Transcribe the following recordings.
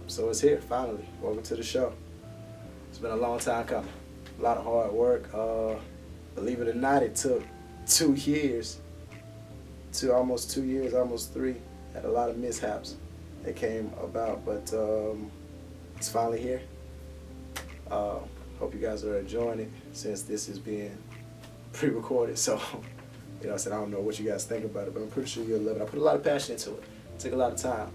So it's here, finally. Welcome to the show. It's been a long time coming. A lot of hard work. Believe it or not, it took 2 years. Almost 2 years, almost 3. Had a lot of mishaps that came about, but it's finally here. Hope you guys are enjoying it since this is being pre-recorded. So, I said I don't know what you guys think about it, but I'm pretty sure you'll love it. I put a lot of passion into it. It took a lot of time.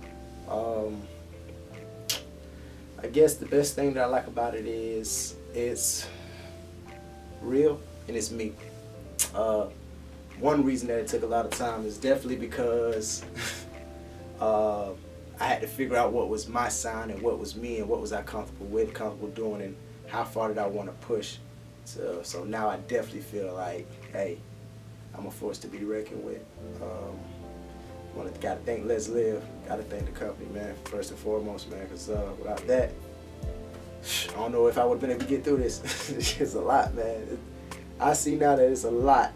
I guess the best thing that I like about it is it's real and it's me. One reason that it took a lot of time is definitely because I had to figure out what was my sound and what was me and what was I comfortable with, comfortable doing, and how far did I want to push. So now I definitely feel like, hey, I'm a force to be reckoned with. Gotta thank Let's Live. Gotta thank the company, man, first and foremost, man, because without that, I don't know if I would have been able to get through this. It's a lot, man. I see now that it's a lot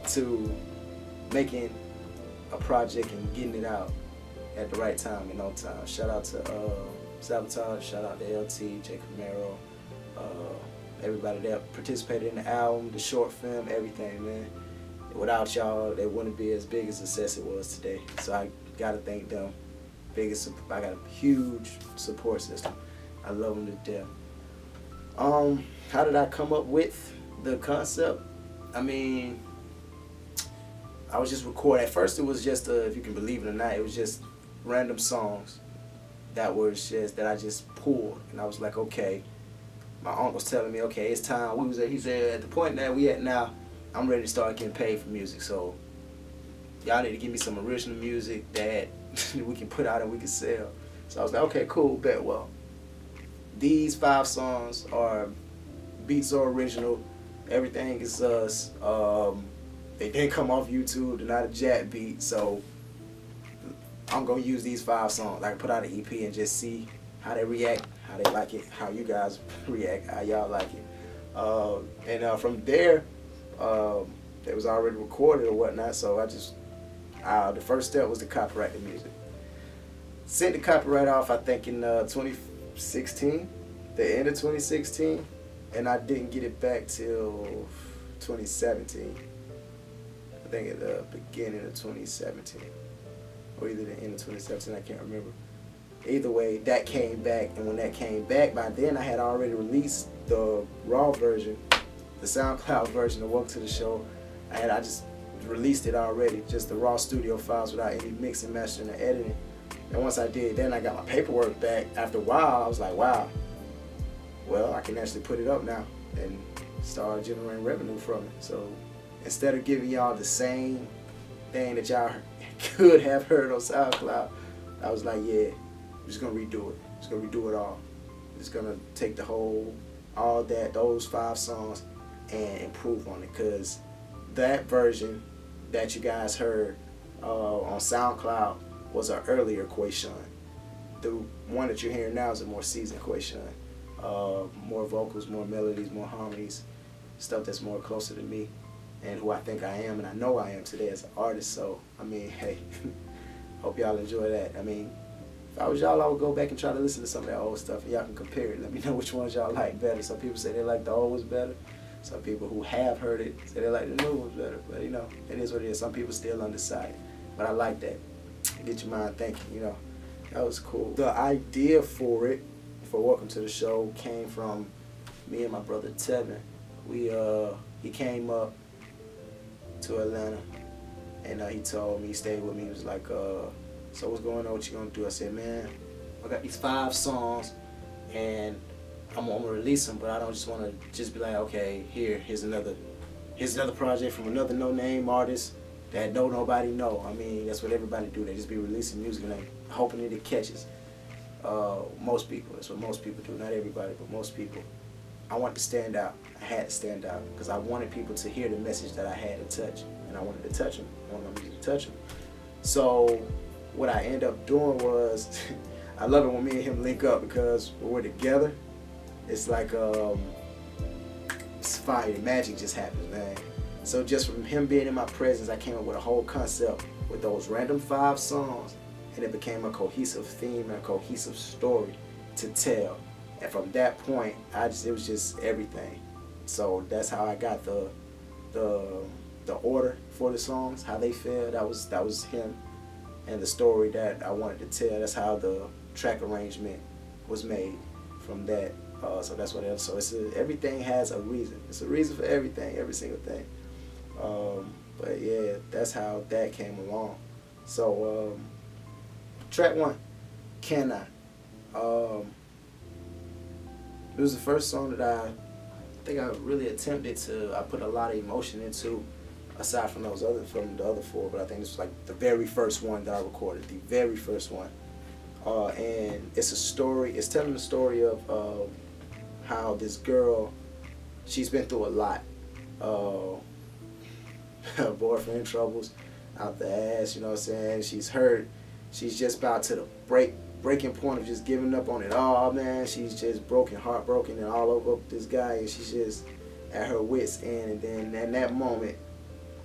to making a project and getting it out at the right time and on time. Shout out to Sabotage, shout out to LT, J. Camaro, everybody that participated in the album, the short film, everything, man. Without y'all, it wouldn't be as big a success it was today. So I gotta thank them. I got a huge support system. I love them to death. How did I come up with the concept? I mean, I was just recording. At first, it was just if you can believe it or not, it was just random songs that I just pulled, and I was like, okay. My uncle was telling me, okay, it's time. He said, at the point that we at now, I'm ready to start getting paid for music. So y'all need to give me some original music that we can put out and we can sell. So I was like, okay, cool, bet. Well, these 5 songs beats are original. Everything is us. They didn't come off YouTube. They're not a jack beat. So I'm gonna use these 5 songs. I can put out an EP and just see how they react, how they like it, how you guys react, how y'all like it. And from there, it was already recorded or whatnot. So the first step was to copyright the music. Sent the copyright off, I think, in 2016, the end of 2016, and I didn't get it back till 2017. I think at the beginning of 2017, or either the end of 2017, I can't remember. Either way, that came back, and when that came back, by then I had already released the raw version, the SoundCloud version of Welcome to the Show. I just released it already, just the raw studio files without any mixing, mastering, or editing. And once I did, then I got my paperwork back. After a while, I was like, wow, well, I can actually put it up now and start generating revenue from it. So instead of giving y'all the same thing that y'all could have heard on SoundCloud, I was like, yeah, I'm just gonna redo it. Just gonna redo it all. Just gonna take those 5 songs and improve on it, because that version that you guys heard on SoundCloud was an earlier KwaShonne. The one that you're hearing now is a more seasoned KwaShonne. More vocals, more melodies, more harmonies, stuff that's more closer to me and who I think I am and I know I am today as an artist. So, I mean, hey, hope y'all enjoy that. I mean, if I was y'all, I would go back and try to listen to some of that old stuff and y'all can compare it. Let me know which ones y'all like better. Some people say they like the old ones better. Some people who have heard it say they like the new ones better. But, it is what it is. Some people still undecided. But I like that. Get your mind thinking, That was cool. The idea for it, for Welcome to the Show, came from me and my brother Tevin. He came up to Atlanta, and he told me, he stayed with me. He was like, so what's going on? What you gonna do? I said, man, I got these 5 songs, and I'm gonna release them, but I don't just want to just be like, okay, here's another project from another no-name artist that nobody know. I mean, that's what everybody do. They just be releasing music and they hoping that it catches. Most people, that's what most people do. Not everybody, but most people. I wanted to stand out. I had to stand out because I wanted people to hear the message that I had to touch, and I wanted to touch them. I wanted my music to touch them. So what I ended up doing was, I love it when me and him link up, because when we're together, it's like it's fire. Magic just happens, man. So just from him being in my presence, I came up with a whole concept with those random 5 songs, and it became a cohesive theme and a cohesive story. to tell. And from that point, it was just everything. So that's how I got the order for the songs, how they feel. That was him, and the story that I wanted to tell. That's how the track arrangement was made from that. So that's what else. So everything has a reason. It's a reason for everything, every single thing. But yeah, that's how that came along. So track 1, Can I? It was the first song that I think I really attempted to. I put a lot of emotion into, aside from the other 4. But I think this was like the very first one that I recorded, the very first one. And it's a story. It's telling the story of how this girl, she's been through a lot. Boyfriend troubles out the ass, you know what I'm saying? She's hurt. She's just about to the breaking point of just giving up on it all, man. She's just heartbroken, and all over this guy, and she's just at her wit's end. And then in that moment,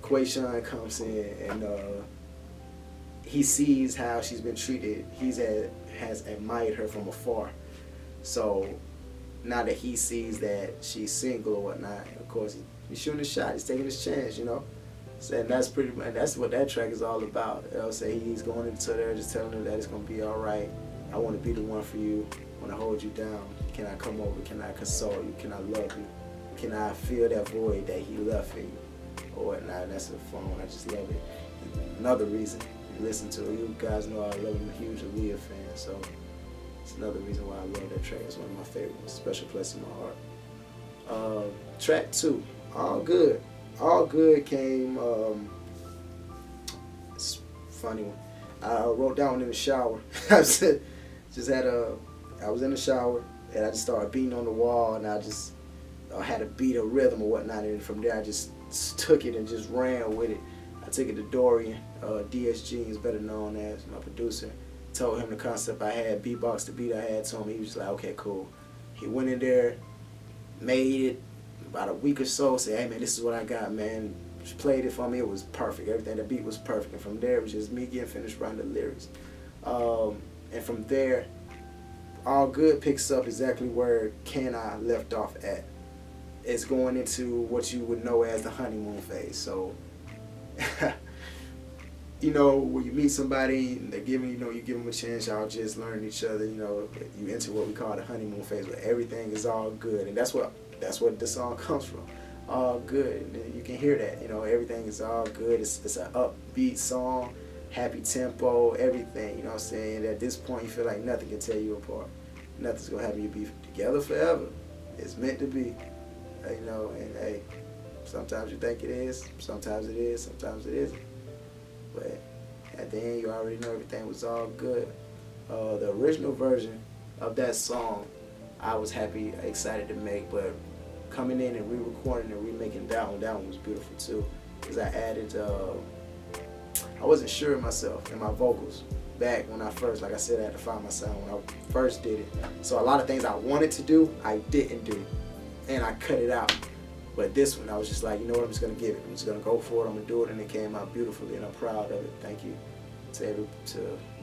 KwaShonne comes in, and he sees how she's been treated. Has admired her from afar. So now that he sees that she's single or whatnot, of course he's shooting his shot. He's taking his chance, you know. So, and that's pretty much, that's what that track is all about. I'll say he's going into there just telling her that it's gonna be all right. I want to be the one for you. I want to hold you down. Can I come over? Can I console you? Can I love you? Can I fill that void that he left for you? Or whatnot. And that's the fun one. I just love it. Another reason you listen to it. You guys know I love him. I'm a huge Aaliyah fan, so it's another reason why I love that track. It's one of my favorites. Special place in my heart. Track 2, All Good. All Good came, it's a funny one. I wrote down in the shower. I was in the shower, and I just started beating on the wall, and I just had a beat, a rhythm or whatnot, and from there I just took it and just ran with it. I took it to Dorian, D.S.Genius, better known as my producer. Told him the concept I had, beatbox the beat I had to him. He was just like, okay, cool. He went in there, made it. About a week or so, said, hey man, this is what I got, man. She played it for me. It was perfect. Everything, the beat was perfect. And from there, it was just me getting finished writing the lyrics. And from there, All Good picks up exactly where Can I left off at. It's going into what you would know as the honeymoon phase. So, you know, when you meet somebody, and they're giving, you give them a chance, y'all just learn each other, you enter what we call the honeymoon phase, where everything is all good. And that's what the song comes from. All good. And you can hear that. Everything is all good. It's an upbeat song, happy tempo, everything. You know what I'm saying? At this point, you feel like nothing can tear you apart. Nothing's gonna have you be together forever. It's meant to be. And hey, sometimes you think it is, sometimes it is, sometimes it isn't. But at the end, you already know everything was all good. The original version of that song, I was excited to make, but coming in and re-recording and remaking that one was beautiful too. Because I added, I wasn't sure of myself and my vocals back when I first, like I said, I had to find my sound when I first did it. So a lot of things I wanted to do, I didn't do, and I cut it out. But this one, I was just like, you know what, I'm just gonna give it. I'm just gonna go for it. I'm gonna do it, and it came out beautifully, and I'm proud of it. Thank you to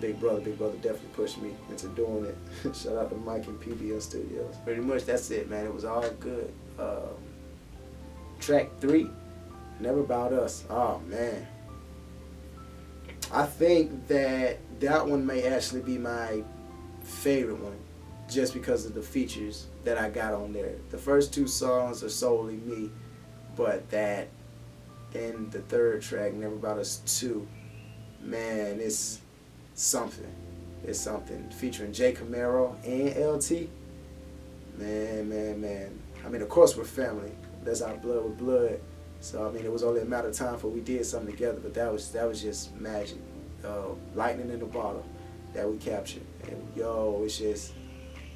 Big Brother. Big Brother definitely pushed me into doing it. Shout out to Mike and PBL Studios. Pretty much that's it, man. It was all good. Track 3, Never About Us. Oh man, I think that one may actually be my favorite one, just because of the features that I got on there. The first 2 songs are solely me, but that and the third track, Never About Us 2, man, it's something. It's something. Featuring Jay Camaro and LT. Man. I mean, of course we're family. That's our blood with blood. So I mean, it was only a matter of time before we did something together. But that was just magic. Lightning in the bottle that we captured. And it's just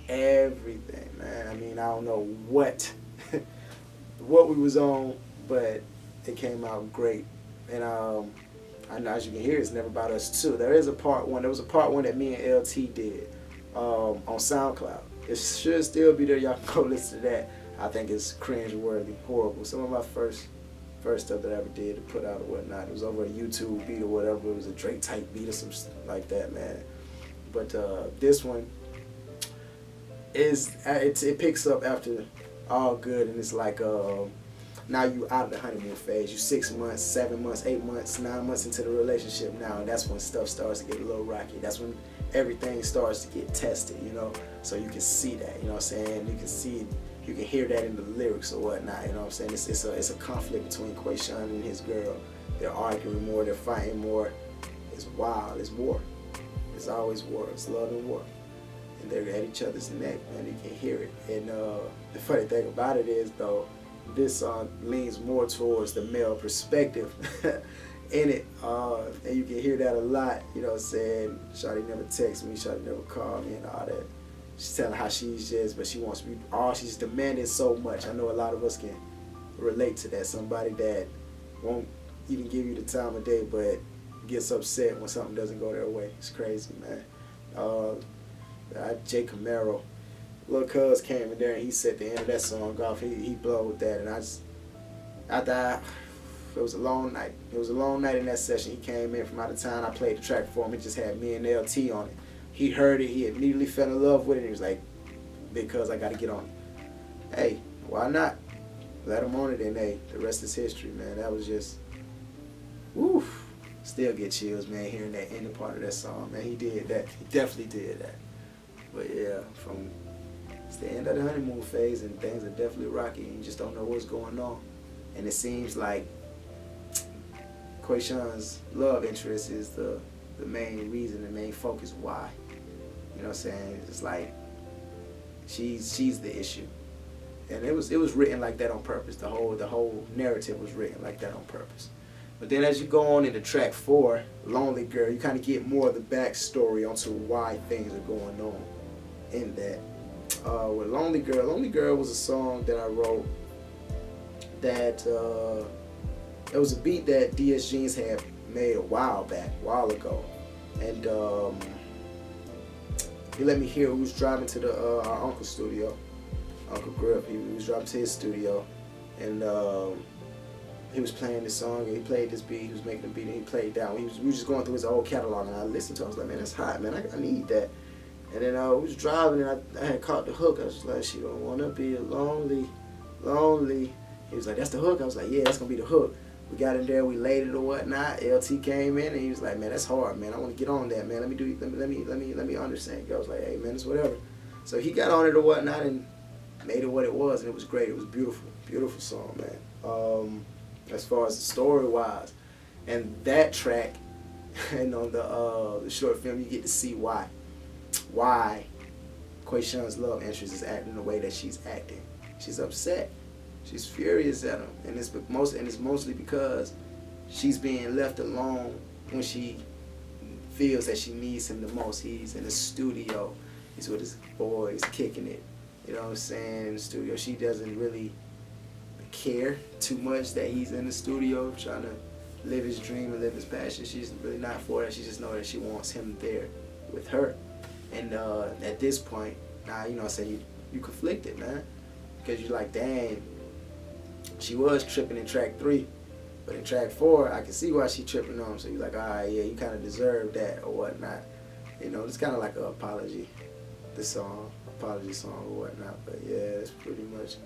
everything, man. I mean, I don't know what we was on, but it came out great. And I know, as you can hear, it's Never About Us too. There was a part 1 that me and LT did on SoundCloud. It should still be there. Y'all can go listen to that. I think it's cringe-worthy, horrible. Some of my first stuff that I ever did to put out or whatnot. It was over a YouTube beat or whatever. It was a Drake type beat or some like that, man. But this one, it picks up after all good, and it's like now you out of the honeymoon phase. You 6 months, 7 months, 8 months, 9 months into the relationship now, and that's when stuff starts to get a little rocky. That's when everything starts to get tested, you know. So you can see that, you know what I'm saying. You can see, you can hear that in the lyrics or whatnot. You know what I'm saying. It's a conflict between KwaShonne and his girl. They're arguing more. They're fighting more. It's wild. It's war. It's always war. It's love and war. And they're at each other's neck, man. You can hear it. And the funny thing about it is, though, this song leans more towards the male perspective in it. And you can hear that a lot, you know what I'm saying? Shawty never texts me, Shawty never called me and all that. She's telling how she's just, but she wants to be, she's demanding so much. I know a lot of us can relate to that. Somebody that won't even give you the time of day, but gets upset when something doesn't go their way. It's crazy, man. Jay Camaro, Lil Cuz came in there and he set the end of that song off. He blowed that, and it was a long night. It was a long night in that session. He came in from out of town. I played the track for him. He just had me and LT on it. He heard it. He immediately fell in love with it. And he was like, because I got to get on it. Hey, why not? Let him on it, and hey, the rest is history, man. That was just, woof. Still get chills, man, hearing that ending part of that song, man. He did that. He definitely did that. But yeah, it's the end of the honeymoon phase, and things are definitely rocky, and you just don't know what's going on. And it seems like KwaShonne's love interest is the main reason, the main focus why. You know what I'm saying? It's like she's the issue. And it was written like that on purpose. The whole narrative was written like that on purpose. But then as you go on into track 4, Lonely Girl, you kind of get more of the backstory onto why things are going on in that. With Lonely Girl was a song that I wrote that it was a beat that D.S.Genius had made a while ago. And he let me hear. We was driving to our uncle's studio, Uncle Griff. He was driving to his studio, and he was playing this song, and he played this beat. He was making the beat, and he played that one. We were just going through his old catalog, and I listened to it. I was like, man, that's hot, man. I need that. And then we was driving, and I had caught the hook. I was just like, she don't want to be lonely. He was like, that's the hook. I was like, yeah, that's going to be the hook. We got in there, we laid it or whatnot. LT came in, and he was like, man, that's hard, man. I want to get on that, man. Let me understand. I was like, hey, man, it's whatever. So he got on it or whatnot and made it what it was, and it was great. It was beautiful, beautiful song, man. As far as the story-wise, and that track, and on the short film, you get to see why KwaShonne's love interest is acting the way that she's acting. She's upset. She's furious at him, and it's mostly because she's being left alone when she feels that she needs him the most. He's in the studio. He's with his boys, kicking it. You know what I'm saying? In the studio, she doesn't really care too much that he's in the studio trying to live his dream and live his passion. She's really not for that. She just knows that she wants him there with her. And at this point, now, you know what I'm saying, you conflicted, man. Because you're like, dang, she was tripping in track 3, but in track 4, I can see why she tripping on him. So you're like, all right, yeah, you kind of deserve that or whatnot. You know, it's kind of like an apology, apology song or whatnot. But yeah, it's pretty much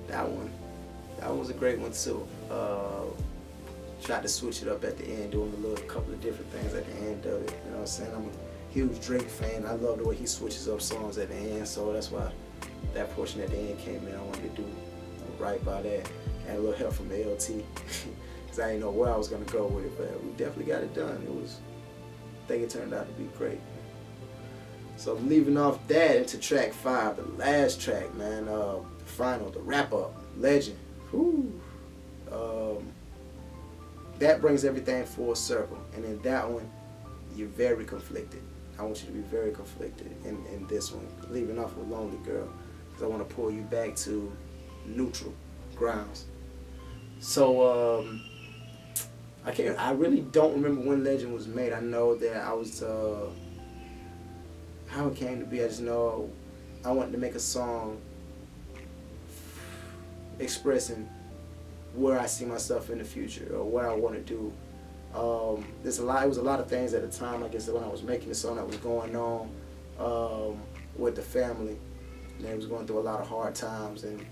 that one. That one was a great one too. Tried to switch it up at the end, doing a couple of different things at the end of it. You know what I'm saying? I'm a huge Drake fan. I love the way he switches up songs at the end, so that's why that portion at the end came in. I wanted to do right by that. Had a little help from the LT, because I didn't know where I was going to go with it, but we definitely got it done. I think it turned out to be great. So leaving off that into track 5, the last track, man, the final, the wrap-up, Legend. Whew. That brings everything full circle, and in that one, you're very conflicted. I want you to be very conflicted in this one, leaving off with Lonely Girl, because I want to pull you back to neutral grounds. So I really don't remember when Legend was made. I know that I was how it came to be. I just know I wanted to make a song expressing where I see myself in the future or what I want to do. It was a lot of things at the time, I guess, when I was making the song that was going on with the family. and they was going through a lot of hard times, and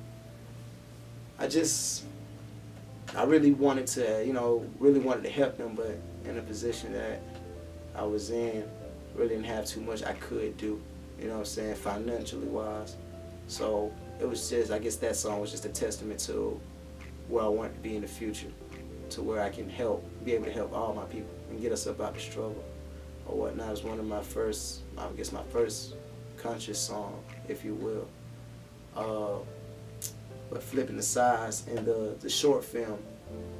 I really wanted to, really wanted to help them, but in a position that I was in, really didn't have too much I could do, financially wise. So it was just, I guess that song was just a testament to where I want to be in the future, to where I can be able to help all my people and get us up out the struggle or whatnot. It was one of my first conscious song, if you will. But flipping the sides in the short film,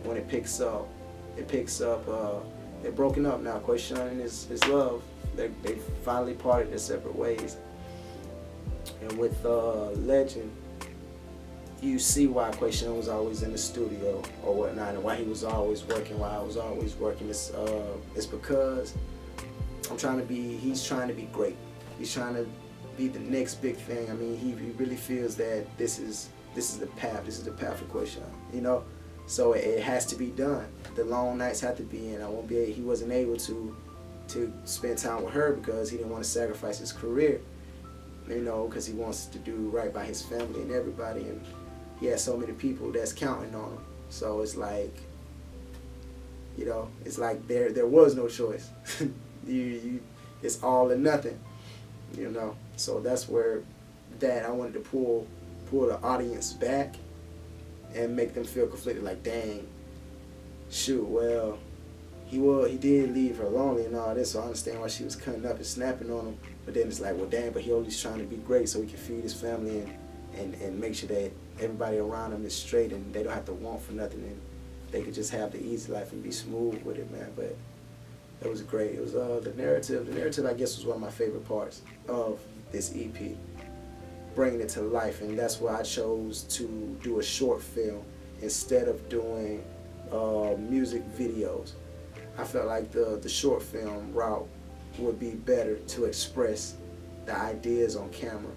when it picks up, they're broken up now. KwaShonne and his love, they finally parted their separate ways. And with Legend, you see why KwaShonne was always in the studio or whatnot, and why he was always working, why I was always working. It's because he's trying to be great. He's trying to be the next big thing. I mean, he really feels that this is the path. This is the path for KwaShonne, So it has to be done. The long nights have to be in. He wasn't able to spend time with her because he didn't want to sacrifice his career, because he wants to do right by his family and everybody, and he has so many people that's counting on him. So it's like, it's like there was no choice. It's all or nothing, So that's where I wanted to pull the audience back and make them feel conflicted, like, dang, shoot, well, he did leave her lonely and all this, so I understand why she was cutting up and snapping on him. But then it's like, well, dang, but he always trying to be great so he can feed his family and make sure that everybody around him is straight and they don't have to want for nothing, and they could just have the easy life and be smooth with it, man. But it was great. It was the narrative. The narrative, I guess, was one of my favorite parts of this EP, bringing it to life, and that's why I chose to do a short film instead of doing music videos. I felt like the short film route would be better to express the ideas on camera,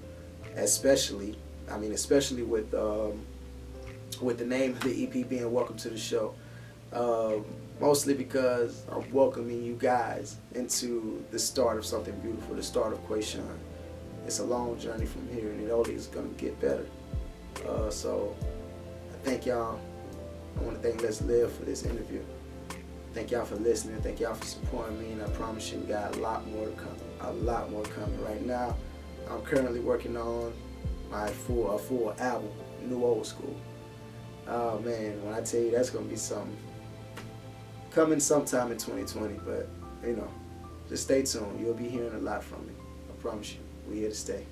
especially with the name of the EP being Welcome to the Show. Mostly because I'm welcoming you guys into the start of something beautiful, the start of KwaShonne. It's a long journey from here, and it only is going to get better. So I thank y'all. I want to thank Let's Live for this interview. Thank y'all for listening. Thank y'all for supporting me, and I promise you we got a lot more coming. Right now, I'm currently working on my full album, New Old School. Oh man, when I tell you, that's going to be something. Coming sometime in 2020, but just stay tuned. You'll be hearing a lot from me. I promise you. We're here to stay.